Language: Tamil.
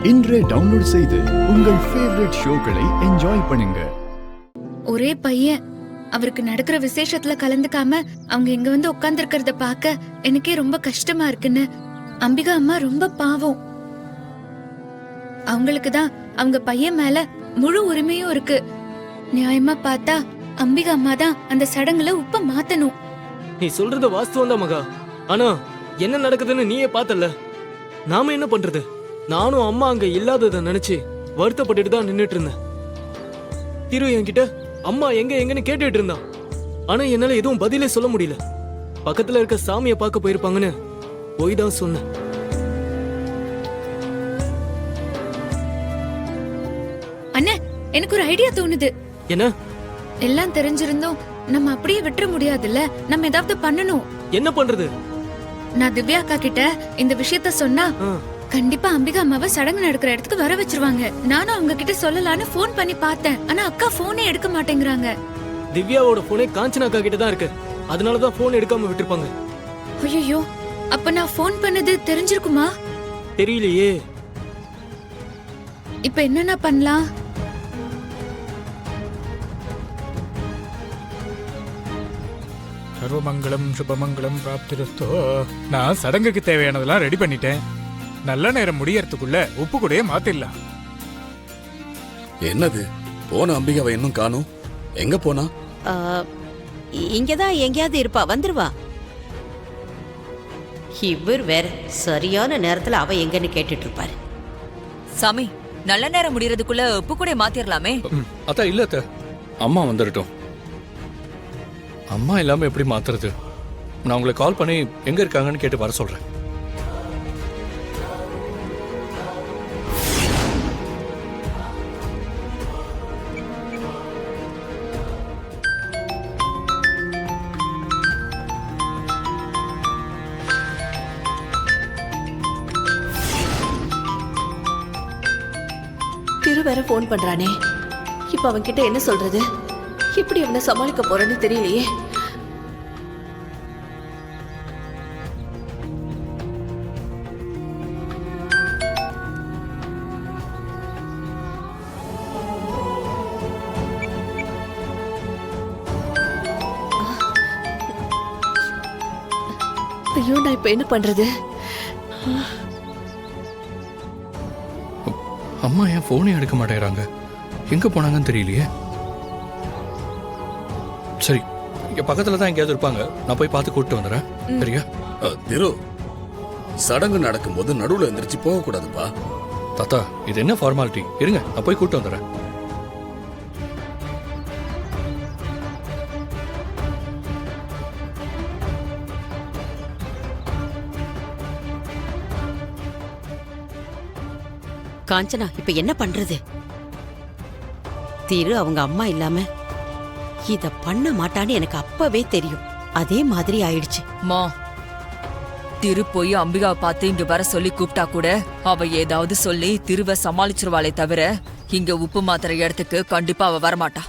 இன்றே டவுன்லோட் செய்து உங்கள் ஃபேவரட் ஷோக்களை என்ஜாய் பண்ணுங்க. ஒரே பையன் அவருக்கு நடக்கிற விசேஷத்துல கலந்துக்காம அவங்க இங்க வந்து உட்கார்ந்து இருக்கிறத பாக்க எனக்கே ரொம்ப கஷ்டமா இருக்குன்னு. அம்பிகா அம்மா ரொம்ப பாவம். அவங்களுக்கு தான் அவங்க பையன் மேல முழு உரிமையும் இருக்கு. நியாயமா பார்த்தா அம்பிகா அம்மா தான் அந்த சடங்குல உப்ப மாத்தணும். நீ சொல்றது வாஸ்தவம் தான் மகா. ஆனா என்ன நடக்குதுன்னு நீயே பார்த்தல. நாம என்ன பண்றது? நானும் அம்மா அங்க இல்லாததை நினைச்சு வருத்தப்பட்டுட்டு தான் நின்னுட்டு இருந்தேன். திரு என்கிட்ட அம்மா எங்க எங்கன்னு கேட்டுட்டு இருந்தான். ஆனா என்னால எதுவும் பதிலே சொல்ல முடியல. பக்கத்துல இருக்க சாமியை பார்க்க போயிருப்பாங்கன்னு போய் தான் சொன்னேன். அண்ணே, எனக்கு ஒரு ஐடியா தோணுது. என்ன? எல்லாம் தெரிஞ்சிருந்தோம் நம்ம அப்படியே விட்டுற முடியாதுல்ல. நம்ம ஏதாவது பண்ணணும். என்ன பண்றது? நான் திவ்யா அக்கா கிட்ட இந்த விஷயத்த சொன்னா கண்டிப்பா அம்பிகா அம்மாவை சடங்கு நடக்கிற இடத்துக்கு வர வச்சிருவாங்க. நானும் அவங்க கிட்ட சொல்லலான்னு போன் பண்ணி பார்த்தேன். ஆனா அக்கா போனே எடுக்க மாட்டேங்கிறாங்க. திவ்யாவோட போனே காஞ்சனா அக்கா கிட்ட தான் இருக்கு. அதனாலதான் போன் எடுக்காம விட்டுருப்பாங்க. ஐயோ, அப்ப நான் போன் பண்ணது தெரிஞ்சிருக்குமா? தெரியலையே. இப்ப என்னன்னா பண்ணலாம்? சர்வமங்கலம் சுபமங்கலம் பிராப்திரஸ்தோ. நான் சடங்குக்கு தேவையானதெல்லாம் ரெடி பண்ணிட்டேன். நல்ல நேரம் முடியறதுக்குள்ள உப்பு கூடயே மாத்திடலாம். என்னது? போன அம்பிகாவை இன்னும் காணும். எங்க போனா? இங்கதான் எங்கேயாவது இருப்பா, வந்துருவா. இவர் வேற சரியான நேரத்துல அவ எங்கன்னு கேட்டுட்டு இருப்பாரு. சாமி, நல்ல நேரம் முடியறதுக்குள்ள உப்பு கூட மாத்திரலாமே. அத்தா இல்ல அத்த, அம்மா வந்துடட்டும். அம்மா இல்லாம எப்படி மாத்துறது? நான் உங்களை கால் பண்ணி எங்க இருக்காங்கன்னு கேட்டு வர சொல்றேன். திரு வேற போன் பண்றானே. இப்ப அவன் கிட்ட என்ன சொல்றது? எப்படி அவனை சமாளிக்க போறேன்னு தெரியலையே. ஐயோ, நான் இப்ப என்ன பண்றது? அம்மா ஏன் போனே எடுக்க மாட்டேங்கிறாங்க? எங்க போனாங்கன்னு தெரியலையே. சரி, இங்க பக்கத்துல தான் எங்கேயாவது இருப்பாங்க. நான் போய் பார்த்து கூப்பிட்டு வந்துடுறேன். சரியா? திரு, சடங்கு நடக்கும்போது நடுவுல எந்திரிச்சு போக கூடாதுப்பா. தாத்தா, இது என்ன ஃபார்மாலிட்டி? இருங்க, நான் போய் கூப்பிட்டு வந்துடுறேன். காஞ்சனா, இப்ப என்ன பண்றது? திரு அவங்க அம்மா இல்லாம இத பண்ண மாட்டான்னு எனக்கு அப்பவே தெரியும். அதே மாதிரி ஆயிடுச்சு. மா, திரு போய் அம்பிகாவை பார்த்து இங்க வர சொல்லி கூப்பிட்டா கூட அவ ஏதாவது சொல்லி திருவ சமாளிச்சிருவாளே தவிர இங்க உப்பு மாத்திர இடத்துக்கு கண்டிப்பா அவ வரமாட்டா.